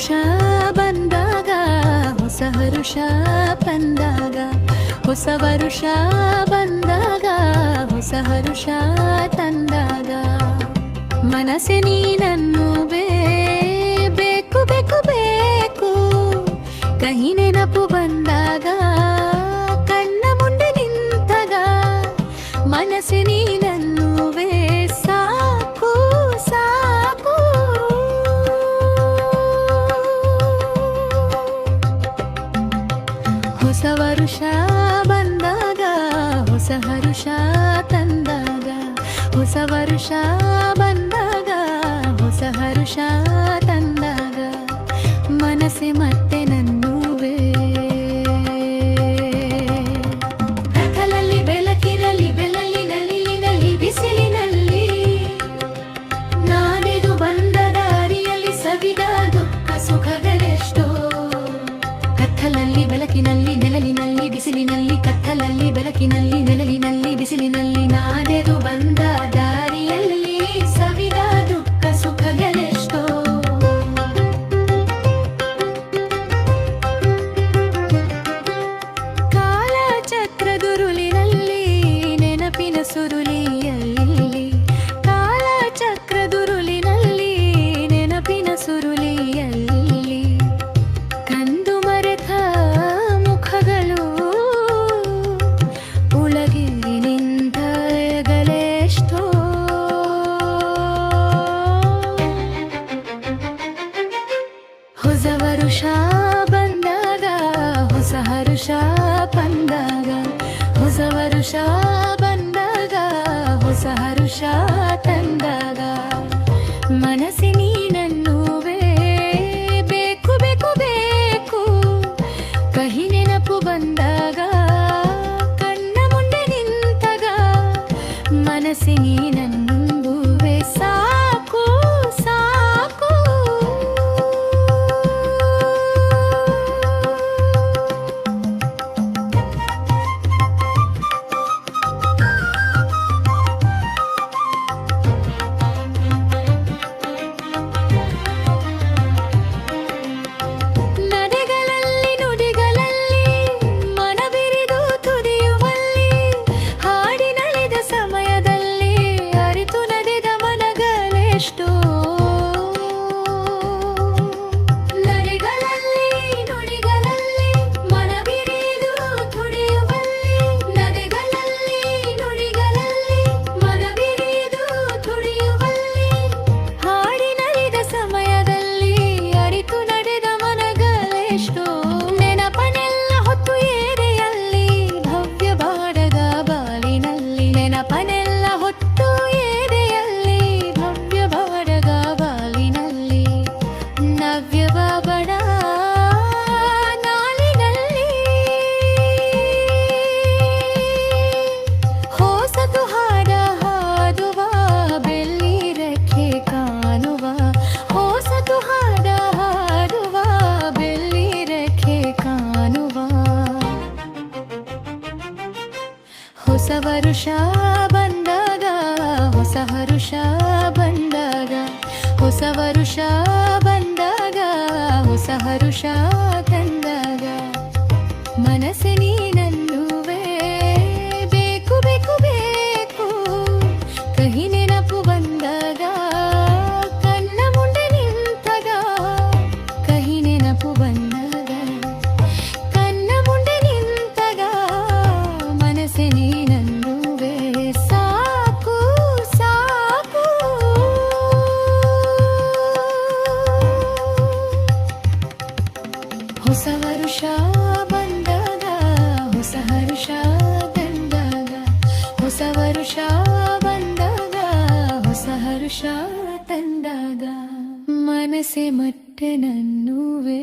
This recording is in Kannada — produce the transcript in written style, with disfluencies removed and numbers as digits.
ವರುಷ ಬಂದಾಗ ಹೊಸ ಹರುಷ ಬಂದಾಗ ಹೊಸ ವರುಷ ಬಂದಾಗ ಹೊಸ ಹರುಷ ತಂದಾಗ ಮನಸ್ಸೆ ನೀನನ್ನು ಬೇಕು ಬೇಕು ಬೇಕು ಕಹಿ ನೆನಪು ಬಂದಾಗ ಕಣ್ಣ ಮುಂದೆ ನಿಂತಾಗ ಮನಸ್ಸೆ ನೀನನ್ನು ಸಾಕು ಸಾಕು ಹೊಸ ವರುಷ ಬಂದಾಗ ಹೊಸ ಹರುಷ ತಂದಾಗ ಹೊಸ ವರುಷ ಬಂದಾಗ ಹೊಸ ಹರುಷ ತಂದಾಗ ಮನಸ್ಸೆ ಮತ್ತೆ ನನ್ನುವೆ ಕತ್ತಲಲ್ಲಿ ಬೆಳಕಿನಲ್ಲಿ ಬೆಳಲಿನಲ್ಲಿ ಬಿಸಿಲಿನಲ್ಲಿ ನಾನೆದು ಬಂದ ದಾರಿಯಲ್ಲಿ ಸವಿದ ದುಃಖ ಸುಖಗಳೆಷ್ಟೋ ಕತ್ತಲಲ್ಲಿ ಬೆಳಕಿನಲ್ಲಿ ನೆರಳಿನಲ್ಲಿ ಬಿಸಿಲಿನಲ್ಲಿ ಕತ್ತಲಲ್ಲಿ ಬೆಳಕಿನಲ್ಲಿ ನೆರಳಿನಲ್ಲಿ ಬಿಸಿಲಿನಲ್ಲಿ ನಾನೆದು ಬಂದ ದಾರಿಯಲ್ಲಿ ಸವಿದ ದುಃಖ ಸುಖಗಳೆಷ್ಟೋ ಕಾಲಚಕ್ರದುರುಳಿನಲ್ಲಿ ನೆನಪಿನ ಸುರುಳಿಯಲ್ಲಿ ಕಾಲಚಕ್ರದುರುಳಿನಲ್ಲಿ ನೆನಪಿನ ಸುರುಳಿಯಲ್ಲಿ ಕಂದು ಮರೆತ ಮುಖಗಳು ಉಳಗಿನಿಂದ ಎಗಲೆಷ್ಟೋ ಹೊಸ ವರುಷ ಬಂದಾಗ ಹೊಸ ಹರುಷ ಬಂದಾಗ ಹೊಸ ವರುಷ ಬಂದಾಗ ಹೊಸ ಹರುಷ ತಂದಾಗ ಮನಸ್ಸೆ ನೀನನ್ನು ಬೇಕು ಬೇಕು ಬೇಕು ಕಹಿ ನೆನಪು ಬಂದಾಗ ಕಣ್ಣ ಮುಂದೆ ನಿಂತಾಗ ಮನಸ್ಸೆ ನೀನನ್ನು ಸಾಕು ಸಾಕು ನದಿಗಳಲ್ಲಿ ನುಡಿಗಳಲ್ಲಿ ಮನಬಿರಿದು ತುದಿಯುವಲ್ಲಿ ಹಾಡಿನಳಿದ ಸಮಯದಲ್ಲಿ ಅರಿತು ನಡೆದ ಮನಗಳೆಷ್ಟೋ ನದಿಗಳಲ್ಲಿ ನುಡಿಗಳಲ್ಲಿ ಮನಬಿರಿದು ತುಡಿಯುವಲ್ಲಿ ನದಿಗಳಲ್ಲಿ ನುಡಿಗಳಲ್ಲಿ ಮನಬಿರಿದು ತುಡಿಯುವಲ್ಲಿ ಹಾಡಿನಳಿದ ಸಮಯದಲ್ಲಿ ಅರಿತು ನಡೆದ ಮನಗಳೆಷ್ಟೋ ನೆನಪನೆಲ್ಲ ಹೊತ್ತು ಏರೆಯಲ್ಲಿ ಭವ್ಯ ಬಾಡಗ ಬಾಲಿನಲ್ಲಿ ನೆನಪನೆಲ್ಲ ಹೊತ್ತು ಏರೆಯಲ್ಲಿ ಭವ್ಯ ಬಾಡಗ ಬಾಲಿನಲ್ಲಿ ನವ್ಯ ಬಾಬಡ ನಾಲಿನಲ್ಲಿ ಹೊಸತು ಹಾಡ ಹಾಡುವ ಬೆಳ್ಳಿ ರೆಕ್ಕೆ ಕಾಣುವ ಹೊಸತು ಹಾಡ ಹಾಡುವ ಬೆಳ್ಳಿ ರೆಕ್ಕೆ ಕಾಣುವ ಹೊಸ ವರುಷ ಬಂದಾಗ ಹೊಸ ಹರುಷ ಬಂದಾಗ ಹೊಸ ವರುಷ ಬಂದಾಗ ಹೊಸ ಹರುಷ ತಂದಾಗ ಮನಸ್ಸೆ ನೀನನ್ನು ಬೇಕು ಬೇಕು ಬೇಕು ಕಹಿ ನೆನಪು ಬಂದಾಗ ಕಣ್ಣ ಮುಂದೆ ನಿಂತಾಗ ಕಹಿ ನೆನಪು ಬಂದಾಗ ಕಣ್ಣ ಮುಂದೆ ನಿಂತಾಗ ಮನಸ್ಸೆ ನೀನನ್ನು ಸಾಕು ಸಾಕು ಹೊಸ ವರುಷ ಬಂದಾಗ ಹೊಸ ಹರುಷ ತಂದಾಗ ಹೊಸ ವರುಷ ಬಂದಾಗ ಹೊಸ ಹರುಷ ತಂದಾಗ ಮನಸ್ಸೆ ಮತ್ತೆ ನನ್ನುವೆ